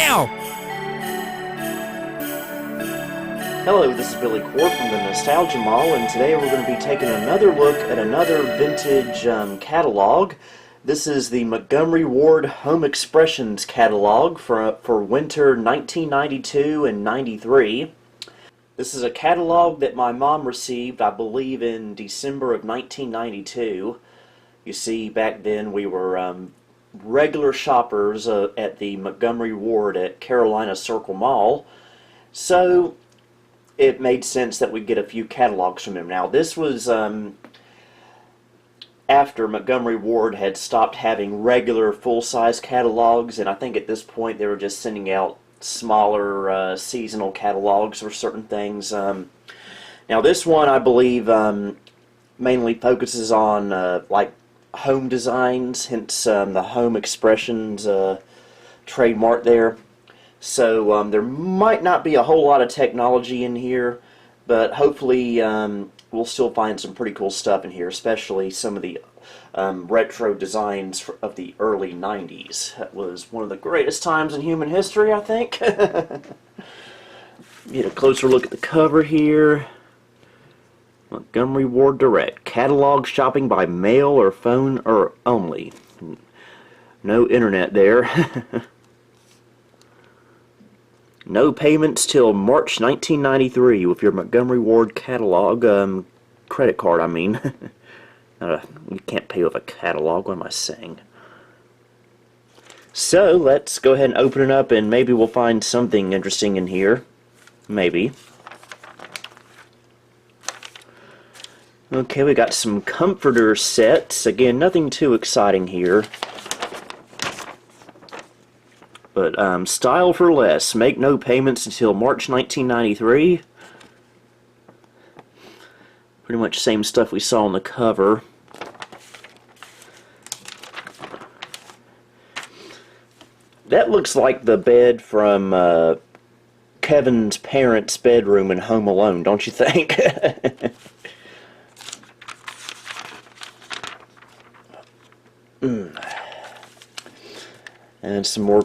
now! Hello, this is Billy Core from the Nostalgia Mall, and today we're going to be taking another look at another vintage catalog. This is the Montgomery Ward Home Expressions catalog for winter 1992 and 93. This is a catalog that my mom received, I believe, in December of 1992. You see, back then we were regular shoppers at the Montgomery Ward at Carolina Circle Mall, so it made sense that we'd get a few catalogs from him. Now, this was after Montgomery Ward had stopped having regular full-size catalogs, and I think at this point they were just sending out smaller seasonal catalogs for certain things. Now, this one, I believe, mainly focuses on like home designs, hence the Home Expressions trademark there. So there might not be a whole lot of technology in here, but hopefully we'll still find some pretty cool stuff in here, especially some of the retro designs of the early 90s. That was one of the greatest times in human history, I think. Get a closer look at the cover here. Montgomery Ward Direct. Catalog shopping by mail or phone or only. No internet there. No payments till March 1993 with your Montgomery Ward catalog, credit card, I mean. You can't pay with a catalog, what am I saying? So, let's go ahead and open it up and maybe we'll find something interesting in here. Maybe. Okay, we got some comforter sets. Again, nothing too exciting here. But style for less. Make no payments until March 1993. Pretty much same stuff we saw on the cover. That looks like the bed from Kevin's parents' bedroom in Home Alone, don't you think? And some more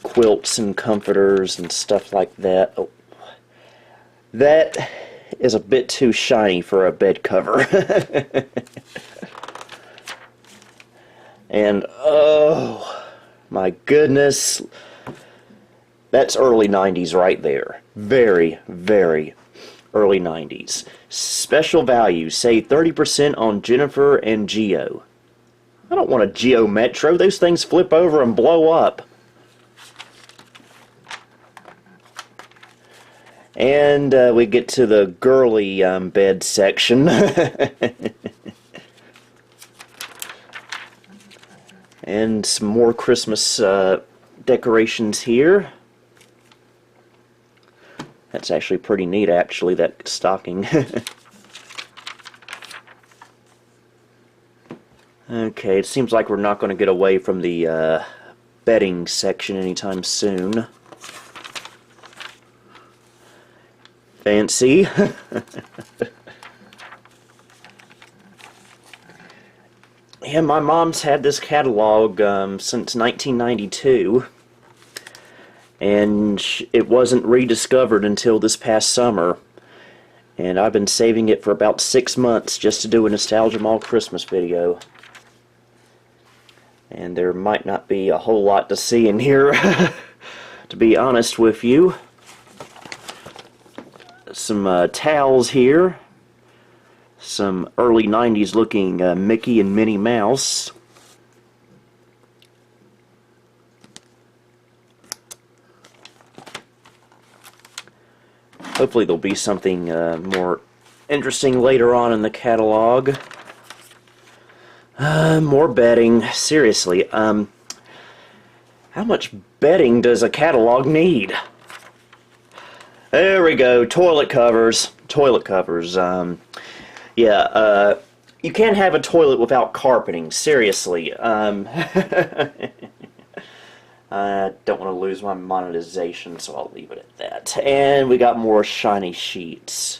quilts and comforters and stuff like that. Oh, that is a bit too shiny for a bed cover. And oh my goodness, that's early 90s right there. Very, very early 90s. Special value, save 30% on Jennifer and Geo. I don't want a Geo Metro. Those things flip over and blow up. And we get to the girly bed section. And some more Christmas decorations here. That's actually pretty neat, actually, that stocking. Okay, it seems like we're not going to get away from the bedding section anytime soon. Fancy. Yeah, my mom's had this catalog since 1992, and it wasn't rediscovered until this past summer, and I've been saving it for about 6 months just to do a Nostalgia Mall Christmas video. And there might not be a whole lot to see in here, to be honest with you. Some towels here. Some early 90s looking Mickey and Minnie Mouse. Hopefully there'll be something more interesting later on in the catalog. More bedding. Seriously, how much bedding does a catalog need? There we go. Toilet covers. Toilet covers. Yeah, you can't have a toilet without carpeting. Seriously. I don't want to lose my monetization, so I'll leave it at that. And we got more shiny sheets.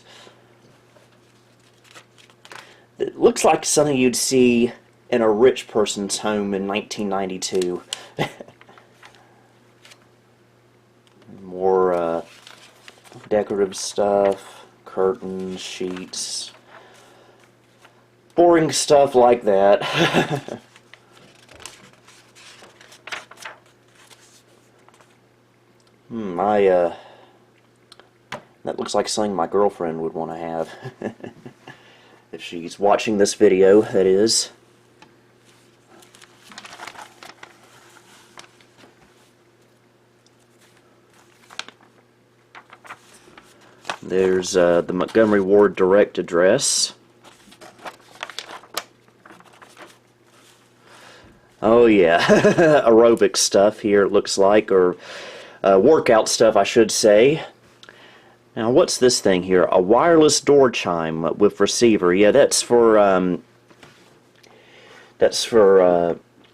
It looks like something you'd see in a rich person's home in 1992. More decorative stuff, curtains, sheets, boring stuff like that. That looks like something my girlfriend would want to have. If she's watching this video, that is. There's the Montgomery Ward direct address. Oh yeah, aerobic stuff here it looks like, or workout stuff I should say. Now what's this thing here? A wireless door chime with receiver. Yeah, that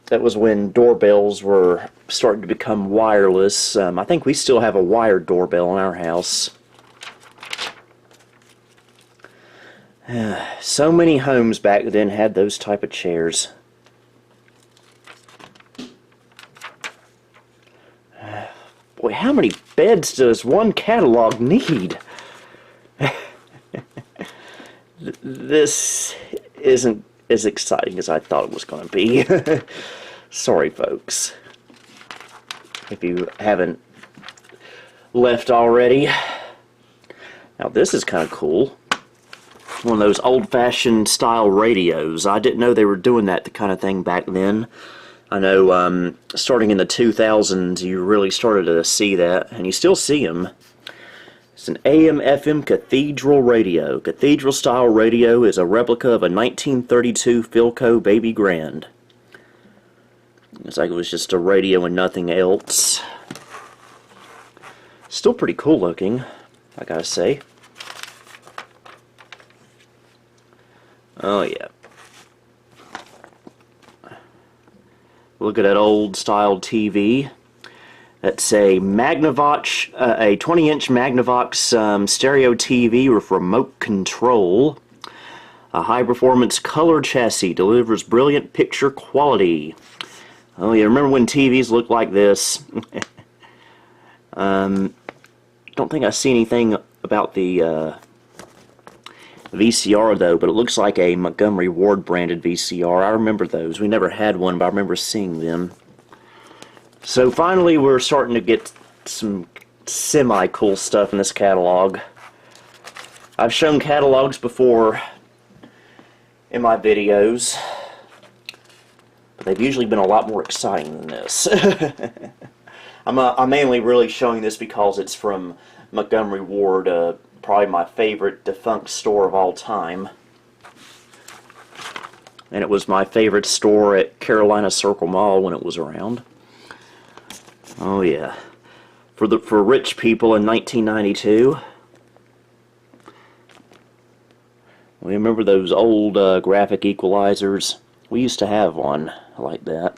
was when doorbells were starting to become wireless. I think we still have a wired doorbell in our house. So many homes back then had those type of chairs. Boy, how many beds does one catalog need? This isn't as exciting as I thought it was going to be. Sorry, folks. If you haven't left already. Now, this is kind of cool. One of those old-fashioned style radios. I didn't know they were doing that kind of thing back then. I know starting in the 2000s you really started to see that, and you still see them. It's an AM/FM cathedral radio. Cathedral style radio is a replica of a 1932 Philco Baby Grand. It's like it was just a radio and nothing else. Still pretty cool looking, I gotta say. Oh yeah. Look at that old style TV. That's a Magnavox, a 20-inch Magnavox stereo TV with remote control. A high-performance color chassis delivers brilliant picture quality. Oh yeah, remember when TVs looked like this? Don't think I see anything about the VCR though, but it looks like a Montgomery Ward branded VCR. I remember those. We never had one, but I remember seeing them. So finally we're starting to get some semi-cool stuff in this catalog. I've shown catalogs before in my videos, but they've usually been a lot more exciting than this. I'm mainly really showing this because it's from Montgomery Ward, probably my favorite defunct store of all time. And it was my favorite store at Carolina Circle Mall when it was around. Oh yeah. For rich people in 1992. We remember those old graphic equalizers. We used to have one like that.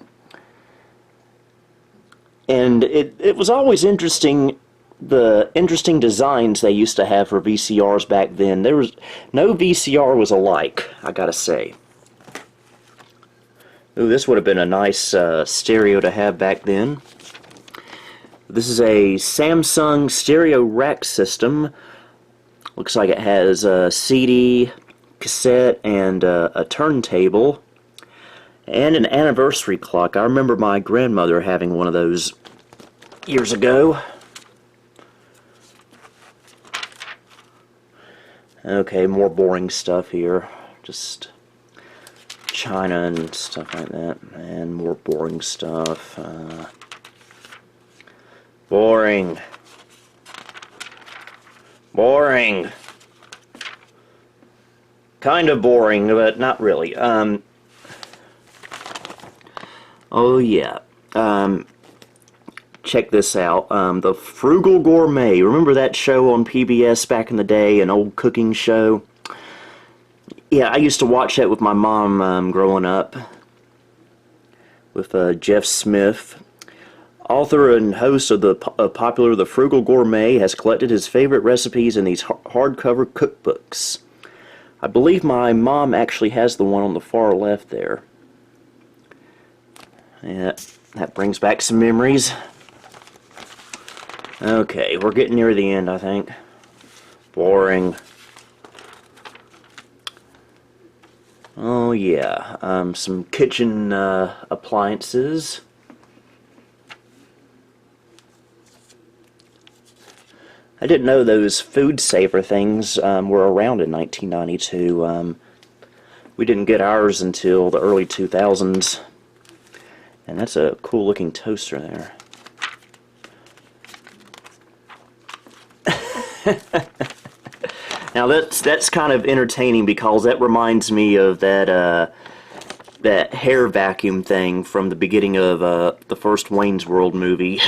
And it was always interesting, the interesting designs they used to have for VCRs back then. There was no VCR was alike, I gotta say. Ooh, this would have been a nice stereo to have back then. This is a Samsung stereo rack system. Looks like it has a CD, cassette, and a turntable, and an anniversary clock. I remember my grandmother having one of those years ago. Okay, more boring stuff here. Just china and stuff like that. And more boring stuff. Boring. Boring. Kind of boring, but not really. Oh yeah. Check this out. The Frugal Gourmet. Remember that show on PBS back in the day? An old cooking show? Yeah, I used to watch that with my mom growing up. With Jeff Smith. Author and host of the popular The Frugal Gourmet has collected his favorite recipes in these hardcover cookbooks. I believe my mom actually has the one on the far left there. Yeah, that brings back some memories. Okay, we're getting near the end, I think. Boring. Oh yeah, some kitchen appliances. I didn't know those food saver things were around in 1992. We didn't get ours until the early 2000s. And that's a cool looking toaster there. Now that's kind of entertaining because that reminds me of that that hair vacuum thing from the beginning of the first Wayne's World movie.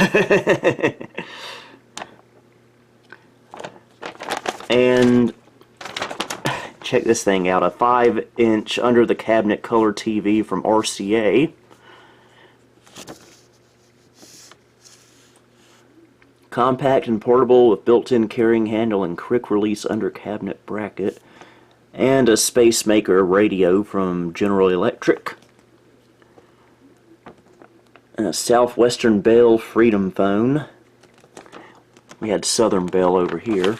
And check this thing out, a 5-inch under the cabinet color TV from RCA. Compact and portable with built-in carrying handle and quick release under cabinet bracket. And a Space Maker radio from General Electric. And a Southwestern Bell Freedom phone. We had Southern Bell over here.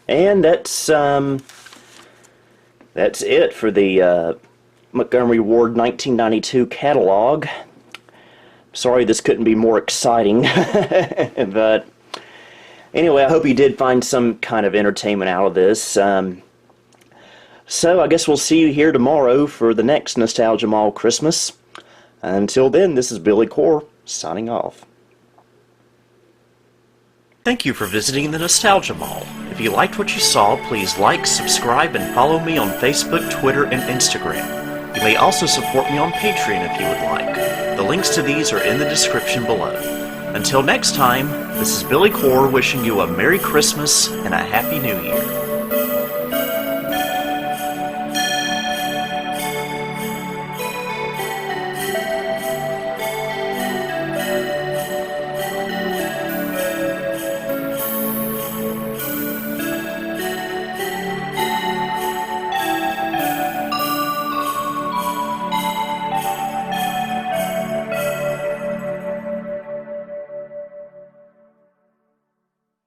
And that's it for the Montgomery Ward 1992 catalog. Sorry this couldn't be more exciting, but anyway, I hope you did find some kind of entertainment out of this. So I guess we'll see you here tomorrow for the next Nostalgia Mall Christmas. Until then, this is Billy Core, signing off. Thank you for visiting the Nostalgia Mall. If you liked what you saw, please like, subscribe, and follow me on Facebook, Twitter, and Instagram. You may also support me on Patreon if you would like. The links to these are in the description below. Until next time, this is Billy Core wishing you a Merry Christmas and a Happy New Year.